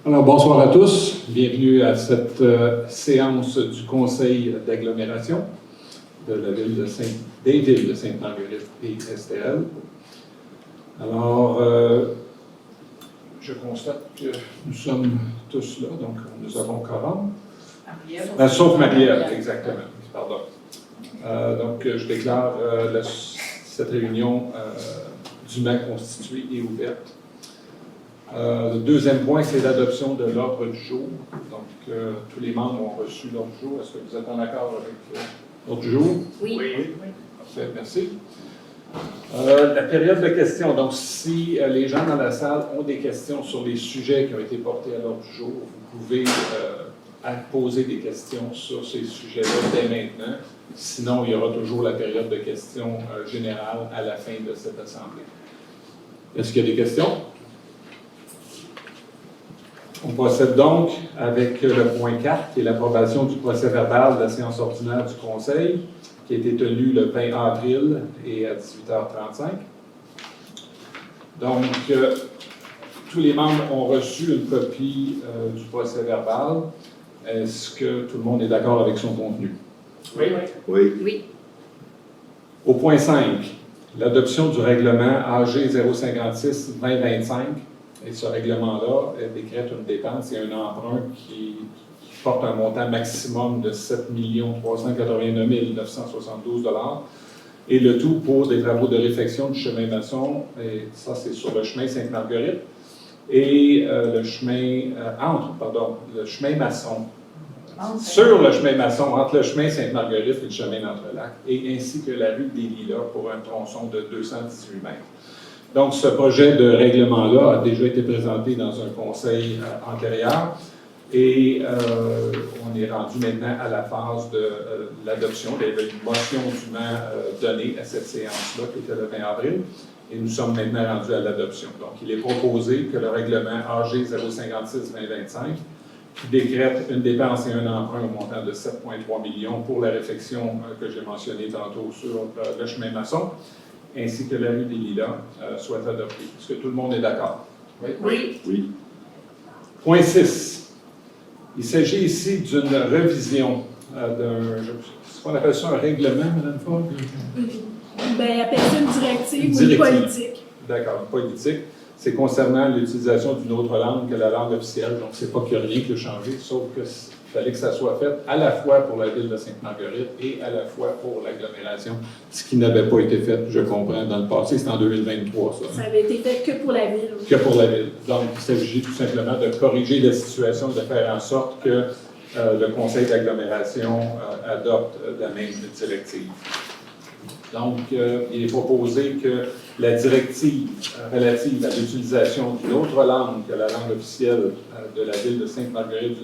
Alors, bonsoir à tous. Bienvenue à cette séance du Conseil d'agglomération de la ville de des villes de Sainte-Marguerite et STL. Alors, je constate que nous sommes tous là, donc nous avons quorum. Sauf Marie-Ève, exactement. Pardon. Donc, je déclare cette réunion dûment constituée et ouverte. Le deuxième point, c'est l'adoption de l'ordre du jour. Donc, tous les membres ont reçu l'ordre du jour. Est-ce que vous êtes en accord avec l'ordre du jour? Oui. Parfait, merci. La période de questions. Donc, si les gens dans la salle ont des questions sur les sujets qui ont été portés à l'ordre du jour, vous pouvez poser des questions sur ces sujets-là dès maintenant. Sinon, il y aura toujours la période de questions générales à la fin de cette assemblée. Est-ce qu'il y a des questions? On procède donc avec le point 4, qui est l'approbation du procès verbal de la séance ordinaire du Conseil, qui a été tenue le 20 avril et à 18h35. Donc, tous les membres ont reçu une copie du procès verbal. Est-ce que tout le monde est d'accord avec son contenu? Oui. Au point 5, l'adoption du règlement AG 056-2025. Et ce règlement-là décrète une dépense et un emprunt qui porte un montant maximum de 7 389 972 $. Et le tout pour des travaux de réfection du chemin maçon. Et ça, c'est sur le chemin Sainte-Marguerite. Et le chemin le chemin maçon. Sur le chemin maçon, entre le chemin Sainte-Marguerite et le chemin d'Entrelacs, et ainsi que la rue des Lilas pour un tronçon de 218 mètres. Donc, ce projet de règlement-là a déjà été présenté dans un conseil antérieur et on est rendu maintenant à la phase de l'adoption. Il y avait une motion dûment donnée à cette séance-là qui était le 20 avril et nous sommes maintenant rendus à l'adoption. Donc, il est proposé que le règlement AG 056-2025 qui décrète une dépense et un emprunt au montant de 7,3 millions pour la réfection que j'ai mentionnée tantôt sur le chemin maçon, ainsi que la rue des Lilas, soit adoptée. Est-ce que tout le monde est d'accord? Oui. Point 6. Il s'agit ici d'une revision est-ce qu'on appelle ça un règlement, Mme Fogg? Bien, appelle ça une directive ou une politique. D'accord, une politique. C'est concernant l'utilisation d'une autre langue que la langue officielle. Donc, c'est pas qu'il n'y a rien qui a changé, sauf qu'il fallait que ça soit fait à la fois pour la ville de Sainte-Marguerite et à la fois pour l'agglomération, ce qui n'avait pas été fait, je comprends, dans le passé. C'est en 2023, ça. Ça avait été fait que pour la ville. Que pour la ville. Donc, il s'agit tout simplement de corriger la situation, de faire en sorte que le conseil d'agglomération adopte la même directive. Donc, il est proposé que la directive relative à l'utilisation d'une autre langue que la langue officielle de la ville de Sainte-Marguerite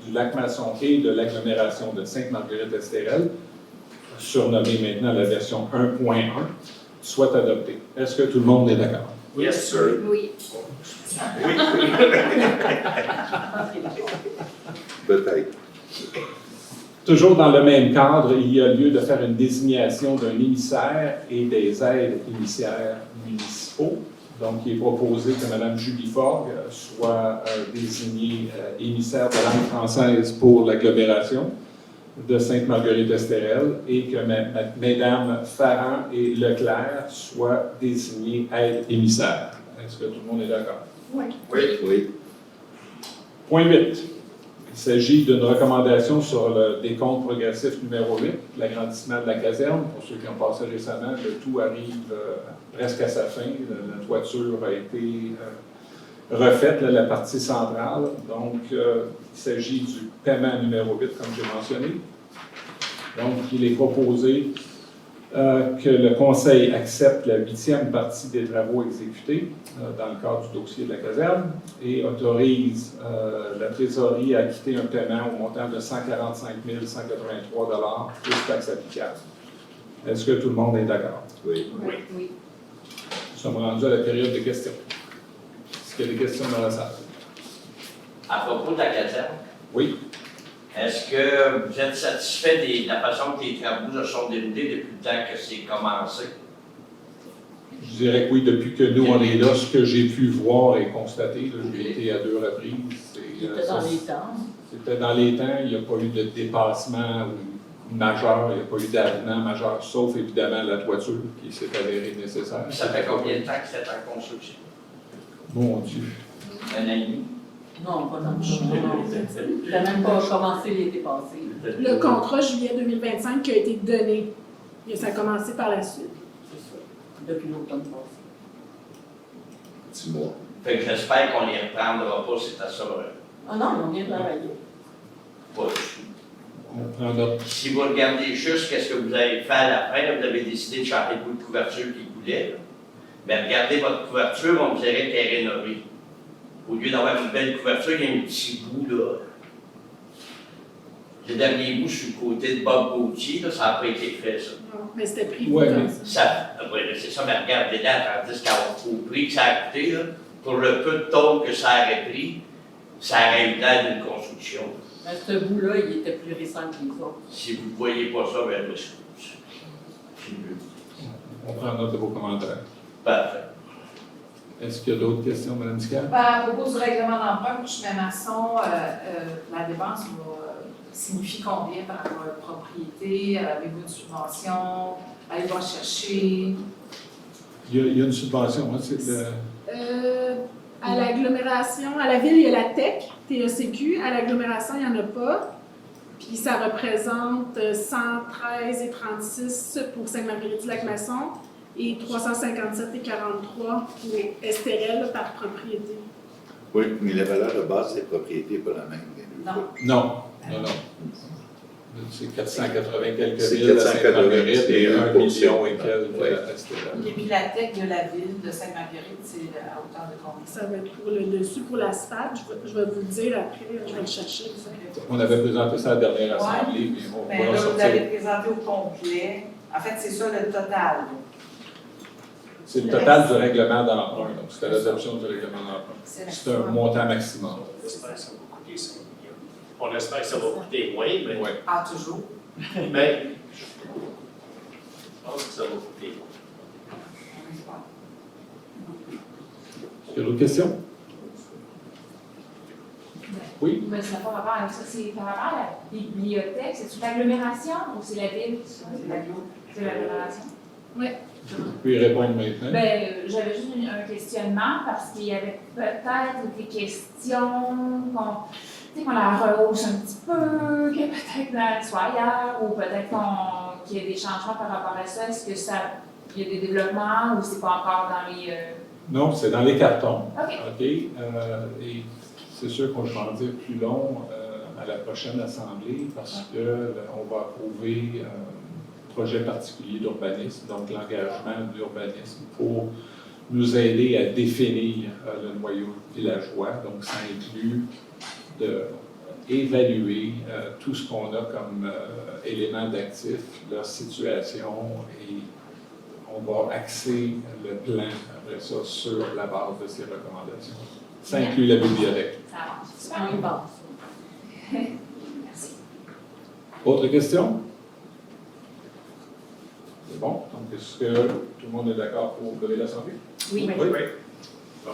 du Lac-Masson et de l'agglomération de Sainte-Marguerite-Estérel, surnommée maintenant la version 1.1, soit adoptée. Est-ce que tout le monde est d'accord? Yes, sir. Oui. Peut-être. Toujours dans le même cadre, il y a lieu de faire une désignation d'un émissaire et des aides émissaires municipaux. Donc, il est proposé que Mme Julie Fogg soit désignée émissaire de langue française pour l'agglomération de Sainte-Marguerite-Estérel et que Mesdames Farran et Leclerc soient désignées aides émissaires. Est-ce que tout le monde est d'accord? Oui. Point 8. Il s'agit d'une recommandation sur le décompte progressif numéro 8, l'agrandissement de la caserne. Pour ceux qui ont passé récemment, le tout arrive presque à sa fin. La toiture a été refaite, la partie centrale. Donc, il s'agit du paiement numéro 8, comme j'ai mentionné. Donc, il est proposé que le Conseil accepte la 8e partie des travaux exécutés dans le cadre du dossier de la caserne et autorise la trésorerie à acquitter un paiement au montant de 145 183 plus taxes applicables. Est-ce que tout le monde est d'accord? Oui. Nous sommes rendus à la période de questions. Est-ce qu'il y a des questions dans la salle? À propos de la caserne, Oui. est-ce que vous êtes satisfait de la façon que les travaux se sont déroulés depuis le temps que c'est commencé? Je dirais que oui, depuis que nous, on est là, ce que j'ai pu voir et constater, là, j'ai été à 2 reprises. Il était dans les temps. C'était dans les temps, il n'y a pas eu de dépassement majeur, il n'y a pas eu d'avenant majeur, sauf évidemment la toiture qui s'est avérée nécessaire. Ça fait combien de temps que c'est en construction? Mon Dieu. Un an et demi? Non, pas dans le temps. Il n'a même pas commencé l'été passé. Le contrat juillet 2025 qui a été donné. Et ça a commencé par la suite. C'est ça. Depuis l'automne passé. 6 mois. Fait que j'espère qu'on ne les reprendra pas, c'est à ça. Ah non, on vient de travailler. Pas On prend notre... Si vous regardez juste qu'est-ce que vous avez fait à la fin, vous avez décidé de changer le bout de couverture qui coulait. Mais regardez votre couverture, on dirait qu'elle est rénovée. Au lieu d'avoir une belle couverture, il y a un petit bout là. Le dernier bout sur le côté de Bob Gauthier, là, ça n'a pas été fait, ça. Non, mais c'était pris Ouais, comme mais- ça. Oui, c'est ça, mais regardez là, tandis qu'au prix que ça a coûté, là, pour le peu de tôle que ça aurait pris, ça aurait eu l'air d'une construction. Mais ce bout-là, il était plus récent que les autres. Si vous ne voyez pas ça, ben là, c'est mieux. On prend note de vos commentaires. Parfait. Est-ce qu'il y a d'autres questions, Mme Dical? Ben, à propos du règlement d'emprunt, je suis maçon, la dépense signifie combien par propriété? Avez-vous une subvention? Allez-vous en chercher? Il y a une subvention, hein, c'est de... À l'agglomération, à la ville, il y a la TECQ. À l'agglomération, il n'y en a pas. Puis ça représente 113,36 pour Sainte-Marguerite-du-Lac-Masson et 357,43 pour Estérel par propriété. Oui, mais la valeur de base des propriétés n'est pas la même. Les deux. Non. Non. C'est 480 quelques C'est mille à 480 Sainte-Marguerite et 1 pour million et ça. quelques Ouais. à Estérel. Et puis la tech de la ville de Sainte-Marguerite, c'est à hauteur de combien? Ça va être pour le dessus, pour l'asphalte. Je vais vous le dire après, je vais le chercher. On avait présenté ça à la dernière assemblée, mais on Ben va en là, vous sortir. l'avez présenté au complet. En fait, c'est ça le total. C'est le total du règlement d'emprunt, donc c'était l'adoption du règlement d'emprunt. C'est un montant maximum. On espère que ça va coûter 5 millions. On espère que ça va coûter moins, mais, Ouais. Ah, toujours. mais je pense que ça va coûter moins. Est-ce qu'il y a d'autres questions? Oui? Mais ça n'a pas rapport avec ça, c'est par rapport à la bibliothèque, c'est-tu l'agglomération ou c'est la ville? C'est l'agglomération. Vous pouvez répondre maintenant. Ben, j'avais juste un questionnement parce qu'il y avait peut-être des questions qu'on la rehausse un petit peu, que peut-être dans soit ailleurs, ou peut-être qu'il y a des changements par rapport à ça. Est-ce que il y a des développements ou c'est pas encore dans les. Non, c'est dans les cartons. OK. OK. Et c'est sûr qu'on va en dire plus long à la prochaine assemblée parce qu'on va approuver un projet particulier d'urbanisme, donc l'engagement de l'urbanisme pour nous aider à définir le noyau villageois. Donc, ça inclut d'évaluer tout ce qu'on a comme éléments d'actifs, leur situation, et on va axer le plan après ça sur la base de ces recommandations. Ça inclut la bibliothèque. Ça avance. C'est un base. Merci. Autre question? C'est bon. Donc, est-ce que tout le monde est d'accord pour lever l'Assemblée? Oui. Oui. Bon.